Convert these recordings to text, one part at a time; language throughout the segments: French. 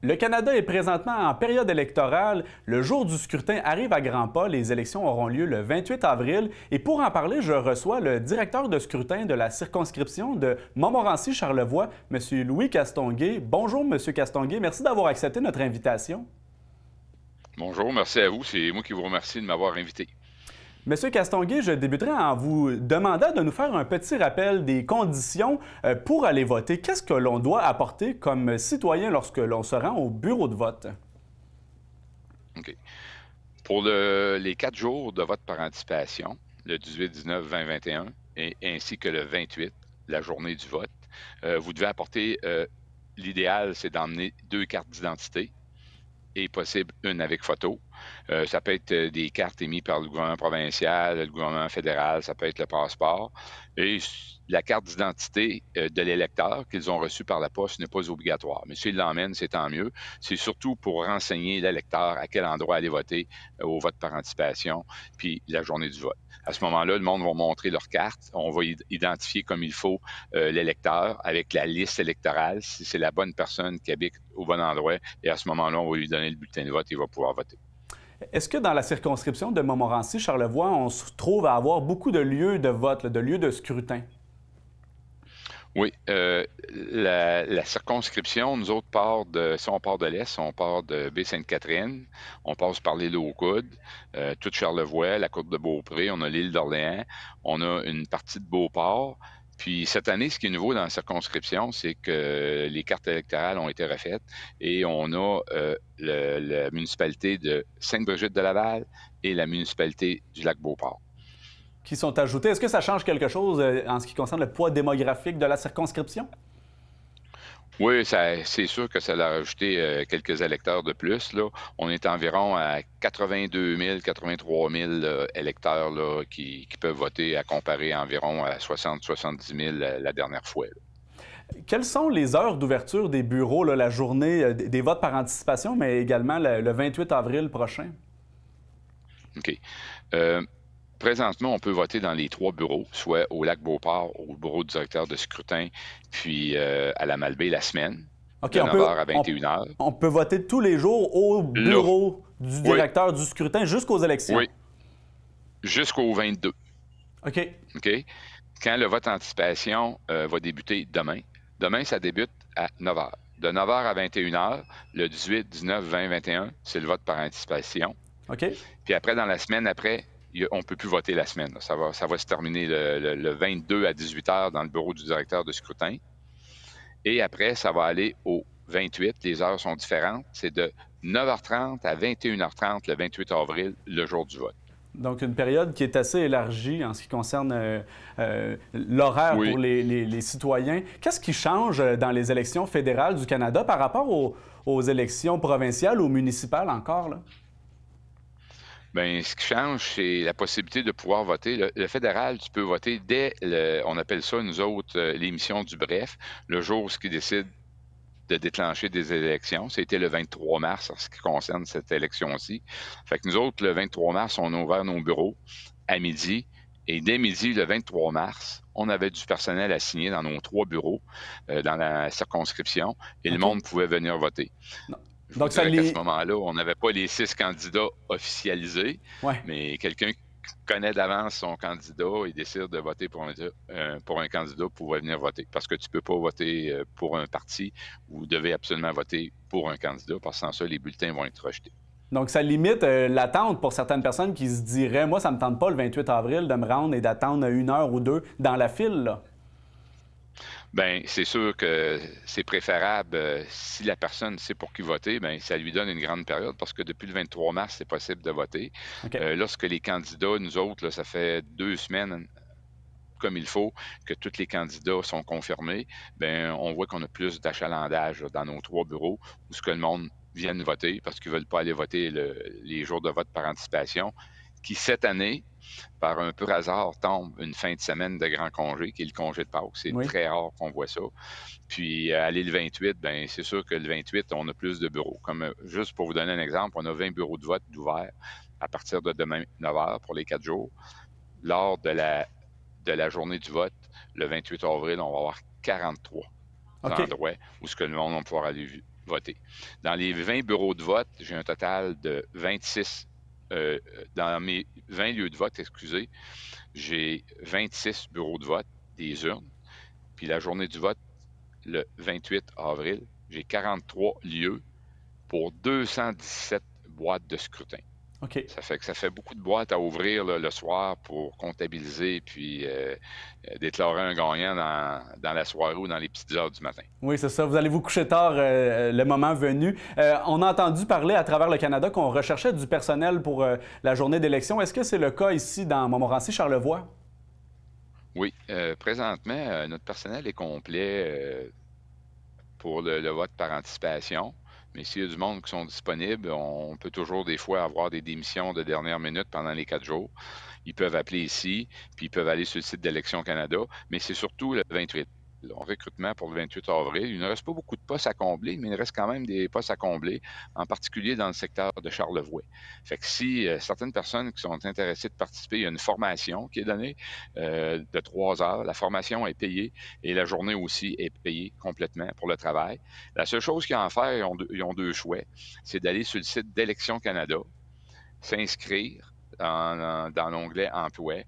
Le Canada est présentement en période électorale. Le jour du scrutin arrive à grands pas. Les élections auront lieu le 28 avril. Et pour en parler, je reçois le directeur de scrutin de la circonscription de Montmorency-Charlevoix, M. Louis Castonguay. Bonjour, M. Castonguay. Merci d'avoir accepté notre invitation. Bonjour, merci à vous. C'est moi qui vous remercie de m'avoir invité. Monsieur Castonguay, je débuterai en vous demandant de nous faire un petit rappel des conditions pour aller voter. Qu'est-ce que l'on doit apporter comme citoyen lorsque l'on se rend au bureau de vote? OK. Pour les 4 jours de vote par anticipation, le 18, 19, 20, 21, ainsi que le 28, la journée du vote, vous devez apporter, l'idéal, c'est d'emmener 2 cartes d'identité et possible une avec photo. Ça peut être des cartes émises par le gouvernement provincial, le gouvernement fédéral, ça peut être le passeport. Et la carte d'identité de l'électeur qu'ils ont reçue par la poste n'est pas obligatoire. Mais s'ils l'emmènent, c'est tant mieux. C'est surtout pour renseigner l'électeur à quel endroit aller voter au vote par anticipation, puis la journée du vote. À ce moment-là, le monde va montrer leur carte. On va identifier comme il faut l'électeur avec la liste électorale, si c'est la bonne personne qui habite au bon endroit. Et à ce moment-là, on va lui donner le bulletin de vote et il va pouvoir voter. Est-ce que dans la circonscription de Montmorency-Charlevoix, on se trouve à avoir beaucoup de lieux de vote, de lieux de scrutin? Oui, la circonscription, nous autres, si on part de l'Est, on part de Baie-Sainte-Catherine, on passe par l'île aux Coudes, toute Charlevoix, la côte de Beaupré, on a l'île d'Orléans, on a une partie de Beauport. Puis cette année, ce qui est nouveau dans la circonscription, c'est que les cartes électorales ont été refaites et on a la municipalité de Sainte-Brigitte-de-Laval et la municipalité du Lac-Beauport. Qui sont ajoutés. Est-ce que ça change quelque chose en ce qui concerne le poids démographique de la circonscription? Oui, c'est sûr que ça a rajouté quelques électeurs de plus, là. On est environ à 82 000, 83 000 électeurs là, qui peuvent voter, à comparer à environ à 60-70 000 la dernière fois, là. Quelles sont les heures d'ouverture des bureaux, là, la journée des votes par anticipation, mais également le 28 avril prochain? OK. Euh, Présentement, on peut voter dans les 3 bureaux, soit au Lac-Beauport, au bureau du directeur de scrutin, puis à la Malbaie la semaine, OK, de 9 h à 21 h. on peut voter tous les jours au Là, bureau du oui, directeur du scrutin jusqu'aux élections. oui, jusqu'au 22. OK. OK? Quand le vote anticipation va débuter demain, demain, ça débute à 9 h. De 9 h à 21 h, le 18, 19, 20, 21, c'est le vote par anticipation. OK. Puis après, dans la semaine après, on ne peut plus voter la semaine. Ça va se terminer le 22 à 18 h dans le bureau du directeur de scrutin. Et après, ça va aller au 28. Les heures sont différentes. C'est de 9h30 à 21h30 le 28 avril, le jour du vote. Donc, une période qui est assez élargie en ce qui concerne l'horaire pour Oui. les citoyens. Qu'est-ce qui change dans les élections fédérales du Canada par rapport aux élections provinciales ou municipales encore, là? Bien, ce qui change, c'est la possibilité de pouvoir voter. Le fédéral, tu peux voter on appelle ça, nous autres, l'émission du bref, le jour où ce qui décide de déclencher des élections. C'était le 23 mars en ce qui concerne cette élection-ci. Fait que nous autres, le 23 mars, on a ouvert nos bureaux à midi. Et dès midi, le 23 mars, on avait du personnel assigné dans nos 3 bureaux, dans la circonscription, et le OK. monde pouvait venir voter. Non. Je vous Donc, ça dirais qu'à ce les... moment-là, on n'avait pas les 6 candidats officialisés, Ouais. mais quelqu'un qui connaît d'avance son candidat et décide de voter pour un candidat pour venir voter. Parce que tu ne peux pas voter pour un parti, vous devez absolument voter pour un candidat, parce que sans ça, les bulletins vont être rejetés. Donc, ça limite l'attente pour certaines personnes qui se diraient, moi, ça ne me tente pas le 28 avril de me rendre et d'attendre 1 heure ou 2 dans la file, là. Bien, c'est sûr que c'est préférable, si la personne sait pour qui voter, bien, ça lui donne une grande période parce que depuis le 23 mars, c'est possible de voter. OK. Lorsque les candidats, nous autres, là, ça fait 2 semaines comme il faut, que tous les candidats sont confirmés, bien, on voit qu'on a plus d'achalandage là, dans nos 3 bureaux où ce que le monde vienne voter parce qu'ils ne veulent pas aller voter les jours de vote par anticipation, qui cette année, par un pur hasard, tombe une fin de semaine de grand congé, qui est le congé de Pâques. C'est Oui. très rare qu'on voit ça. Puis, aller le 28, bien, c'est sûr que le 28, on a plus de bureaux. Comme, juste pour vous donner un exemple, on a 20 bureaux de vote d'ouverts à partir de demain, 9 h pour les 4 jours. Lors de la journée du vote, le 28 avril, on va avoir 43. OK. endroits où ce que le monde va pouvoir aller voter. Dans les 20 bureaux de vote, j'ai un total de 26. Dans mes 20 lieux de vote, excusez, j'ai 26 bureaux de vote, des urnes. Puis la journée du vote, le 28 avril, j'ai 43 lieux pour 217 boîtes de scrutin. OK. Ça fait que ça fait beaucoup de boîtes à ouvrir là, le soir pour comptabiliser puis déclarer un gagnant dans la soirée ou dans les petites heures du matin. Oui, c'est ça. Vous allez vous coucher tard le moment venu. On a entendu parler à travers le Canada qu'on recherchait du personnel pour la journée d'élection. Est-ce que c'est le cas ici dans Montmorency-Charlevoix? Oui, présentement, notre personnel est complet pour le vote par anticipation. Mais s'il y a du monde qui sont disponibles, on peut toujours des fois avoir des démissions de dernière minute pendant les 4 jours. Ils peuvent appeler ici, puis ils peuvent aller sur le site d'Élections Canada, mais c'est surtout le 28. Le recrutement pour le 28 avril. Il ne reste pas beaucoup de postes à combler, mais il reste quand même des postes à combler, en particulier dans le secteur de Charlevoix. Fait que si certaines personnes qui sont intéressées de participer, il y a une formation qui est donnée de 3 heures. La formation est payée et la journée aussi est payée complètement pour le travail. La seule chose qu'ils ont à faire, ils ont 2 choix. C'est d'aller sur le site d'Élections Canada, s'inscrire dans l'onglet Emploi.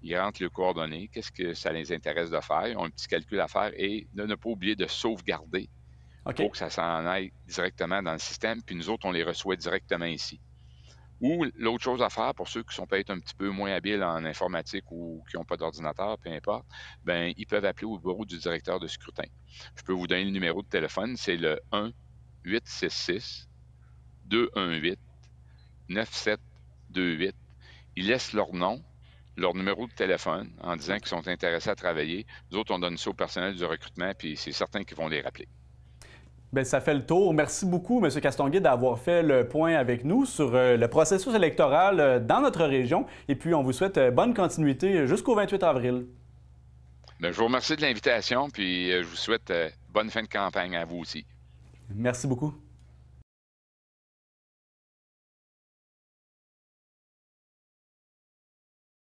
Ils rentrent les coordonnées, qu'est-ce que ça les intéresse de faire. Ils ont un petit calcul à faire et de ne pas oublier de sauvegarder pour que ça s'en aille directement dans le système. Puis nous autres, on les reçoit directement ici. Ou l'autre chose à faire pour ceux qui sont peut-être un petit peu moins habiles en informatique ou qui n'ont pas d'ordinateur, peu importe, bien, ils peuvent appeler au bureau du directeur de scrutin. Je peux vous donner le numéro de téléphone, c'est le 1-866-218-9728. Ils laissent leur nom, leur numéro de téléphone en disant qu'ils sont intéressés à travailler. Nous autres, on donne ça au personnel du recrutement, puis c'est certain qu'ils vont les rappeler. Bien, ça fait le tour. Merci beaucoup, M. Castonguay, d'avoir fait le point avec nous sur le processus électoral dans notre région. Et puis, on vous souhaite bonne continuité jusqu'au 28 avril. Bien, je vous remercie de l'invitation, puis je vous souhaite bonne fin de campagne à vous aussi. Merci beaucoup.